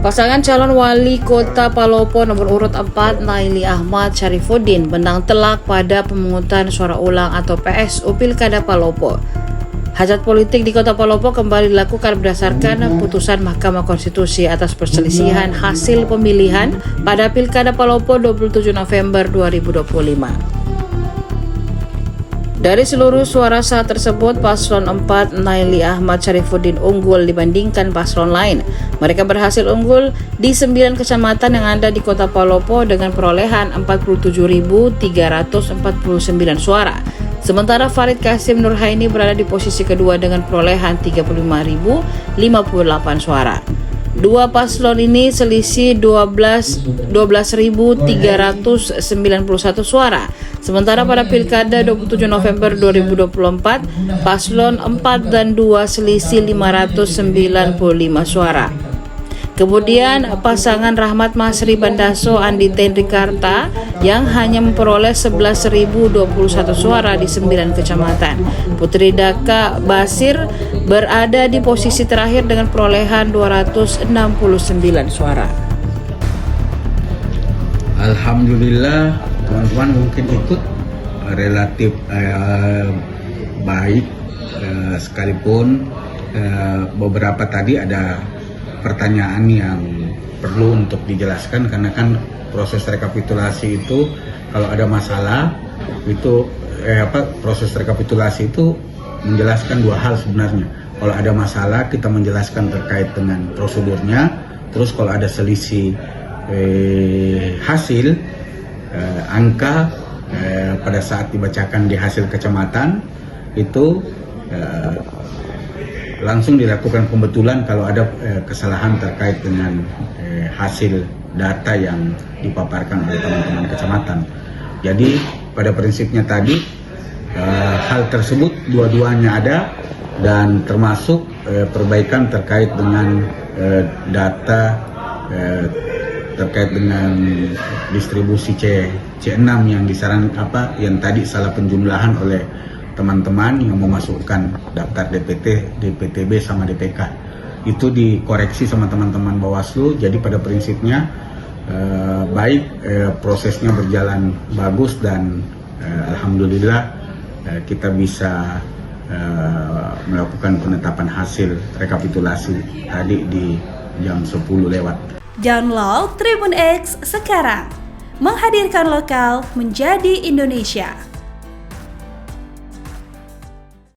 Pasangan calon wali kota Palopo nomor urut 4 Naili Ahmad Syarifuddin menang telak pada pemungutan suara ulang atau PSU Pilkada Palopo. Hajat politik di Kota Palopo kembali dilakukan berdasarkan putusan Mahkamah Konstitusi atas perselisihan hasil pemilihan pada Pilkada Palopo 27 November 2025. Dari seluruh suara sah tersebut, paslon 4 Naili Ahmad Syarifuddin unggul dibandingkan paslon lain. Mereka berhasil unggul di 9 kecamatan yang ada di Kota Palopo dengan perolehan 47.349 suara. Sementara Farid Kasim Nurhaini berada di posisi kedua dengan perolehan 35.058 suara. Dua paslon ini selisih 12.391 suara. Sementara pada Pilkada 27 November 2024, paslon 4 dan 2 selisih 595 suara. Kemudian pasangan Rahmat Masri Bandaso Andi Tendrikarta yang hanya memperoleh 11.021 suara di 9 kecamatan. Putri Daka Basir berada di posisi terakhir dengan perolehan 269 suara. Alhamdulillah teman-teman mungkin ikut relatif baik, sekalipun beberapa tadi ada pertanyaan yang perlu untuk dijelaskan, karena kan proses rekapitulasi itu kalau ada masalah itu proses rekapitulasi itu menjelaskan dua hal sebenarnya. Kalau ada masalah kita menjelaskan terkait dengan prosedurnya, terus kalau ada selisih hasil angka pada saat dibacakan di hasil kecamatan itu langsung dilakukan pembetulan kalau ada kesalahan terkait dengan hasil data yang dipaparkan oleh teman-teman kecamatan. Jadi pada prinsipnya tadi hal tersebut dua-duanya ada, dan termasuk perbaikan terkait dengan data terkait dengan distribusi C6 yang disarankan yang tadi salah penjumlahan oleh teman-teman yang memasukkan daftar DPTB sama DPK. Itu dikoreksi sama teman-teman Bawaslu. Jadi pada prinsipnya baik, prosesnya berjalan bagus, dan alhamdulillah kita bisa melakukan penetapan hasil rekapitulasi tadi di jam 10 lewat. Download Tribun X sekarang, menghadirkan lokal menjadi Indonesia.